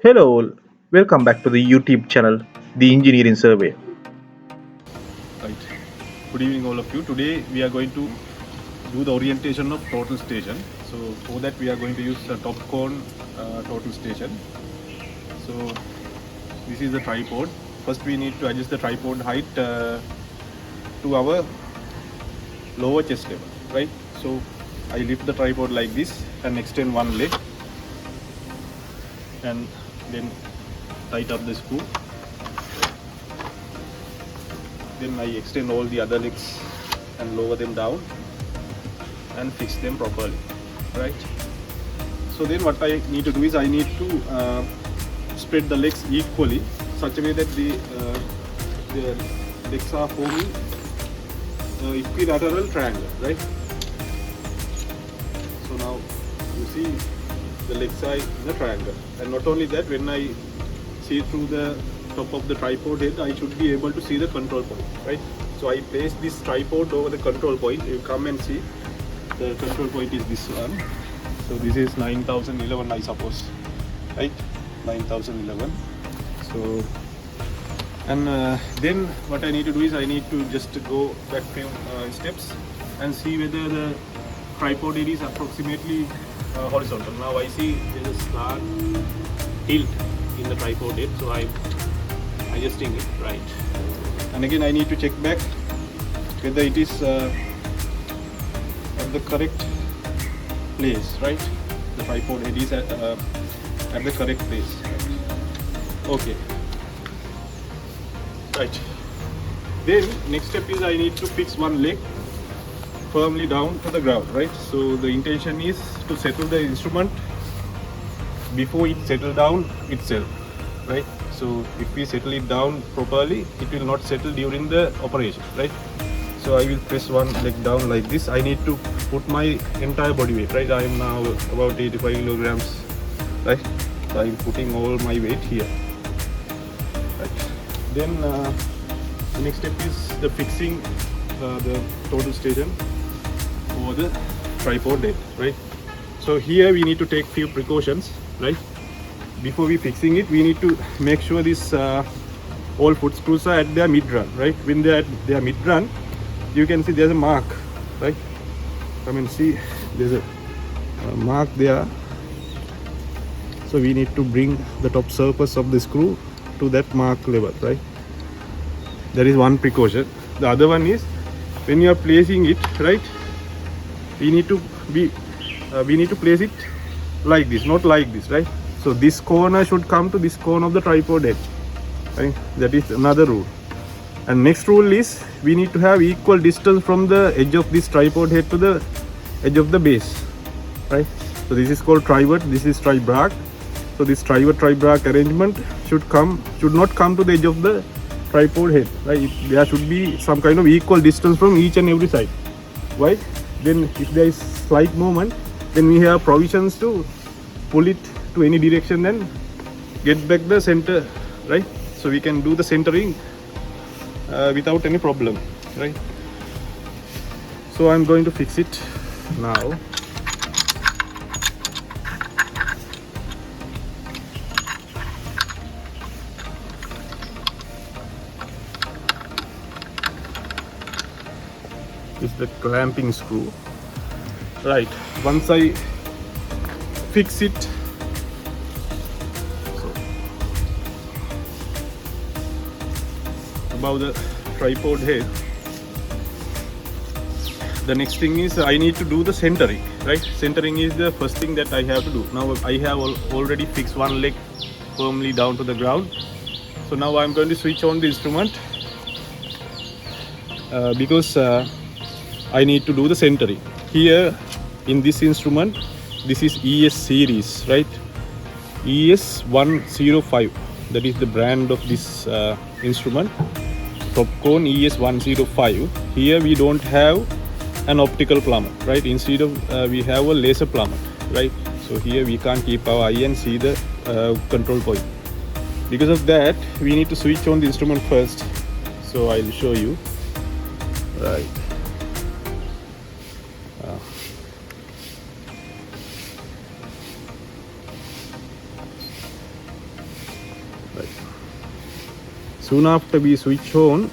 Hello all, welcome back to the YouTube channel, The Engineering Survey. Right. Good evening, all of you. Today we are going to do the orientation of total station. So for that we are going to use a Topcon total station. So this is the tripod. First we need to adjust the tripod height to our lower chest level, right? So I lift the tripod like this and extend one leg and then tight up the screw. Then I extend all the other legs and lower them down and fix them properly, right? So then what I need to do is I need to spread the legs equally, such a way that the legs are forming equilateral triangle, right? So now you see the legs are in a triangle, and not only that, when I see through the top of the tripod head, I should be able to see the control point, right? So I place this tripod over the control point. You come and see the control point is this one. So this is 9011, I suppose, right? 9011. So and then what I need to do is I need to just go back few steps and see whether the tripod head is approximately horizontal. Now I see there is a slant tilt in the tripod head, so I'm adjusting it right. And again I need to check back whether it is at the correct place, right? The tripod head is at the correct place. Okay, right. Then next step is I need to fix one leg firmly down to the ground, right? So the intention is to settle the instrument before it settle down itself, right? So if we settle it down properly, it will not settle during the operation, right? So I will press one leg down like this. I need to put my entire body weight, right? I am now about 85 kilograms, right? So I am putting all my weight here, right? Then the next step is the fixing the total station over the tripod head, right? So here we need to take few precautions, right? Before we fixing it, we need to make sure this all foot screws are at their mid run, right? When they are at their mid run, you can see there's a mark, right? Come and see, there's a mark there. So we need to bring the top surface of the screw to that mark level, right? That is one precaution. The other one is when you are placing it, right? We need to place it like this, not like this, right? So this corner should come to this corner of the tripod head, right? That is another rule. And next rule is we need to have equal distance from the edge of this tripod head to the edge of the base, right? So this is called trivert, this is tri-brac. So this tri-brac arrangement should not come to the edge of the tripod head, right? There should be some kind of equal distance from each and every side. Why? Then if there is slight movement, then we have provisions to pull it to any direction and get back the center, right? So we can do the centering without any problem, right? So I'm going to fix it now. This is the clamping screw, right? Once I fix it, so above the tripod head, the next thing is I need to do the centering, right? Centering is the first thing that I have to do. Now I have already fixed one leg firmly down to the ground. So now I'm going to switch on the instrument because I need to do the centering. Here in this instrument, this is ES series, right? ES 105, that is the brand of this instrument. Topcon ES 105. Here we don't have an optical plummet, right? Instead of we have a laser plummet, right? So here we can't keep our eye and see the control point. Because of that, we need to switch on the instrument first. So I'll show you, right? Right. Soon after we switch on,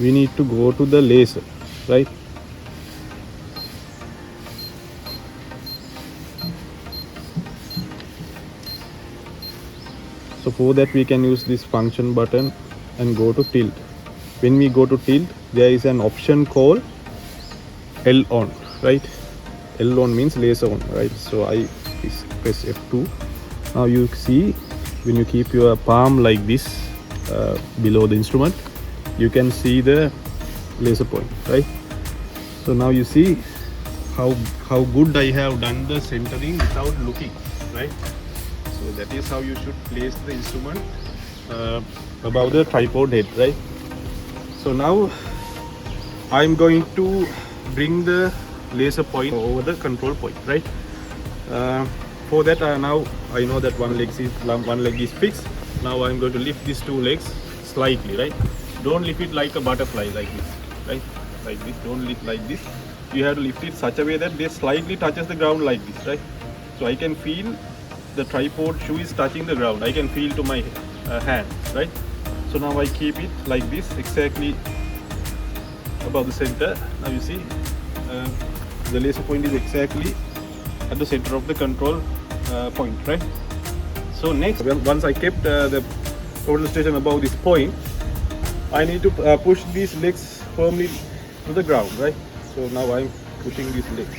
we need to go to the laser, right? So for that we can use this function button and go to tilt. When we go to tilt, there is an option called L on, right? L on means laser on, right? So I press F2. Now you see when you keep your palm like this below the instrument, you can see the laser point, right? So now you see how good I have done the centering without looking, right? So that is how you should place the instrument above the tripod head, right? So now I'm going to bring the laser point over the control point, right? For that now I know that one leg is fixed. Now I'm going to lift these two legs slightly, right? Don't lift it like a butterfly like this, right? Like this, don't lift like this. You have to lift it such a way that they slightly touches the ground like this, right? So I can feel the tripod shoe is touching the ground. I can feel to my hand, right? So now I keep it like this, exactly above the center. Now you see the laser point is exactly at the center of the control point, right? So next, once I kept the total station above this point, I need to push these legs firmly to the ground, right? So now I'm pushing these legs,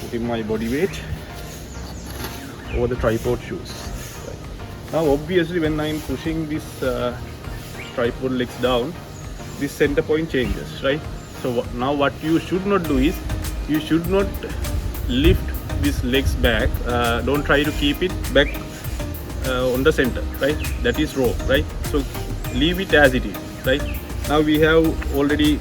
putting my body weight over the tripod shoes. Right. Now obviously when I'm pushing this tripod legs down, this center point changes, right? So now what you should not do is, you should not lift these legs back. Don't try to keep it back on the center, right? That is wrong, right? So leave it as it is, right? Now we have already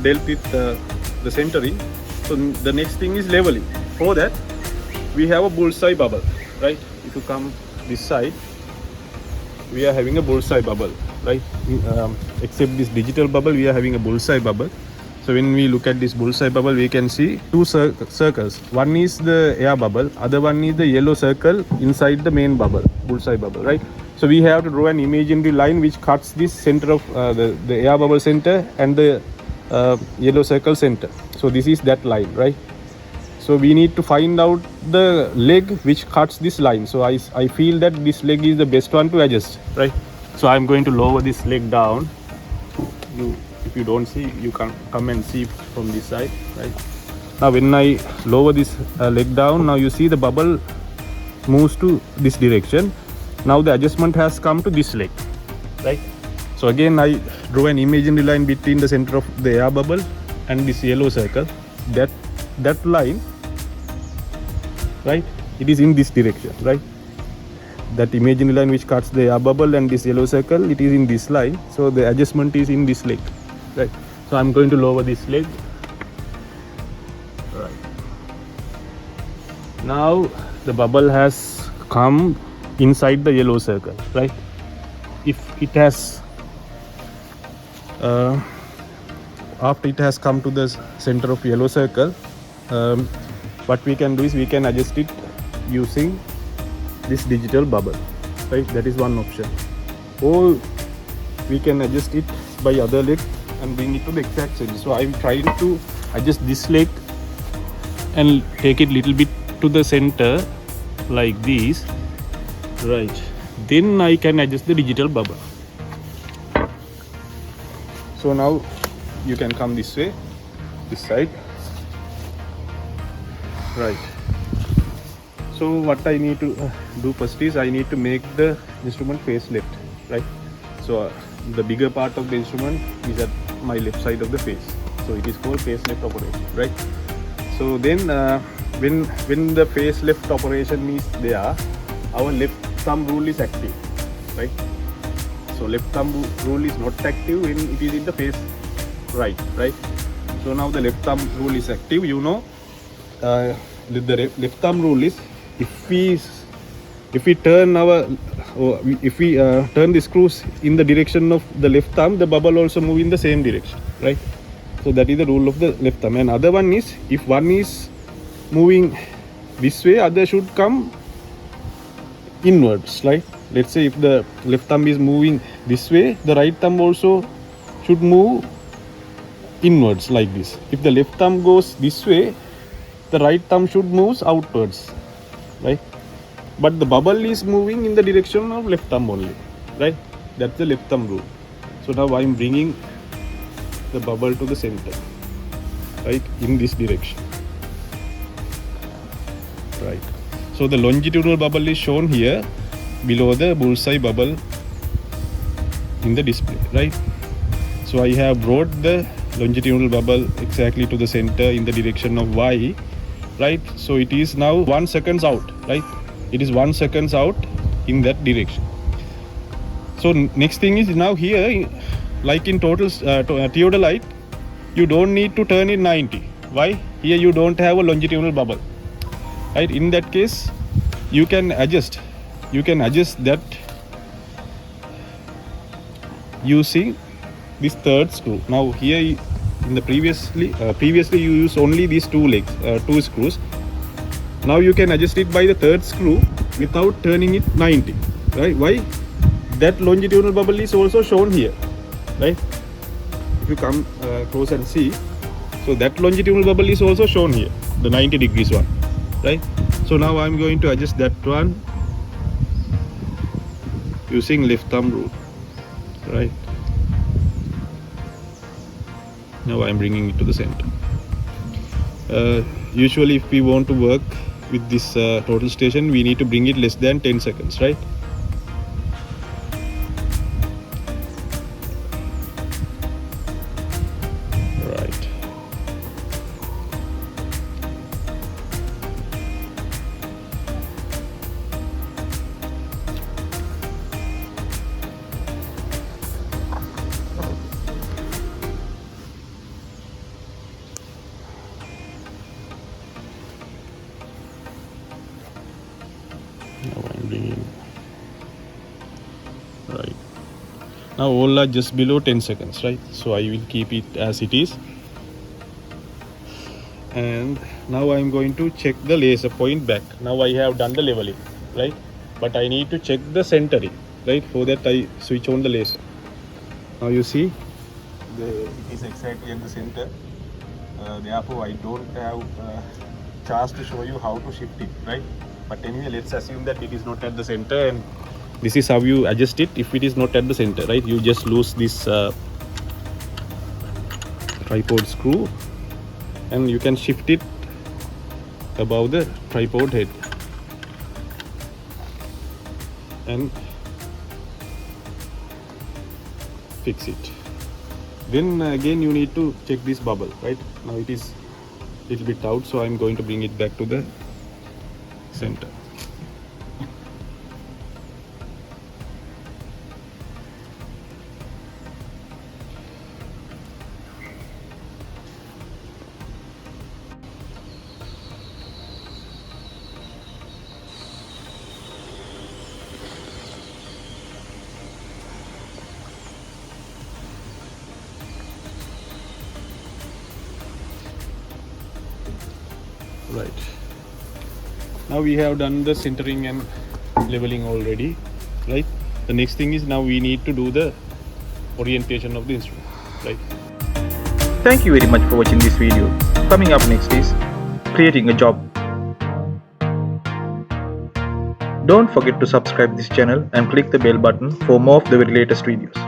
dealt with the centering. So the next thing is leveling. For that we have a bullseye bubble, right? If you come this side, we are having a bullseye bubble, right? Except this digital bubble, we are having a bullseye bubble. So when we look at this bullseye bubble, we can see two circles. One is the air bubble, other one is the yellow circle inside the main bubble, bullseye bubble, right? So we have to draw an imaginary line which cuts this center of the air bubble center and the yellow circle center. So this is that line, right? So we need to find out the leg which cuts this line. So I feel that this leg is the best one to adjust, right? So I'm going to lower this leg down. If you don't see, you can come and see from this side, right? Now when I lower this leg down, now you see the bubble moves to this direction. Now the adjustment has come to this leg, right? So again I draw an imaginary line between the center of the air bubble and this yellow circle. That line, right, it is in this direction, right? That imaginary line which cuts the air bubble and this yellow circle, it is in this line. So the adjustment is in this leg, right? So I'm going to lower this leg, right? Now the bubble has come inside the yellow circle, right? If it has after it has come to the center of yellow circle, what we can do is we can adjust it using this digital bubble, right? That is one option. Or we can adjust it by other leg and bring it to the exact center. So I'm trying to adjust this leg and take it little bit to the center like this, right? Then I can adjust the digital bubble. So now you can come this way, this side, right? So what I need to do first is I need to make the instrument face left, right? So the bigger part of the instrument is at my left side of the face, so it is called face left operation, right? So then when the face left operation is there, our left thumb rule is active, right? So left thumb rule is not active when it is in the face right? So now the left thumb rule is active. You know, the left thumb rule is if we turn turn the screws in the direction of the left thumb, the bubble also move in the same direction, right? So that is the rule of the left thumb. And other one is, if one is moving this way, other should come inwards, right? Let's say if the left thumb is moving this way, the right thumb also should move inwards like this. If the left thumb goes this way, the right thumb should move outwards, right? But the bubble is moving in the direction of left thumb only, right? That's the left thumb rule. So now I'm bringing the bubble to the center, right, in this direction, right? So the longitudinal bubble is shown here below the bullseye bubble in the display, right? So I have brought the longitudinal bubble exactly to the center in the direction of Y, right? So it is now 1 second out, right? It is 1 second out in that direction. So next thing is, now here, like in total theodolite, you don't need to turn it 90. Why? Here you don't have a longitudinal bubble, right? In that case, you can adjust that using this third screw. Now here, in the previously you used only these two screws. Now you can adjust it by the third screw without turning it 90, right? Why? That longitudinal bubble is also shown here, right? If you come close and see, so that longitudinal bubble is also shown here, the 90 degrees one, right? So now I'm going to adjust that one using left thumb rule, right? Now I'm bringing it to the center. Usually if we want to work with this total station, we need to bring it less than 10 seconds, right? Right. Now I'm bringing, right. Now all are just below 10 seconds, right? So I will keep it as it is. And now I'm going to check the laser point back. Now I have done the leveling, right? But I need to check the centering, right? For that I switch on the laser. Now you see, it is exactly at the center. Therefore I don't have chance to show you how to shift it, right? But anyway, let's assume that it is not at the center, and this is how you adjust it if it is not at the center, right? You just lose this tripod screw and you can shift it above the tripod head and fix it. Then again you need to check this bubble, right? Now it is a little bit out, so I'm going to bring it back to the center. Right. Now we have done the centering and leveling already, right? The next thing is, now we need to do the orientation of the instrument, right? Thank you very much for watching this video. Coming up next is creating a job. Don't forget to subscribe this channel and click the bell button for more of the very latest videos.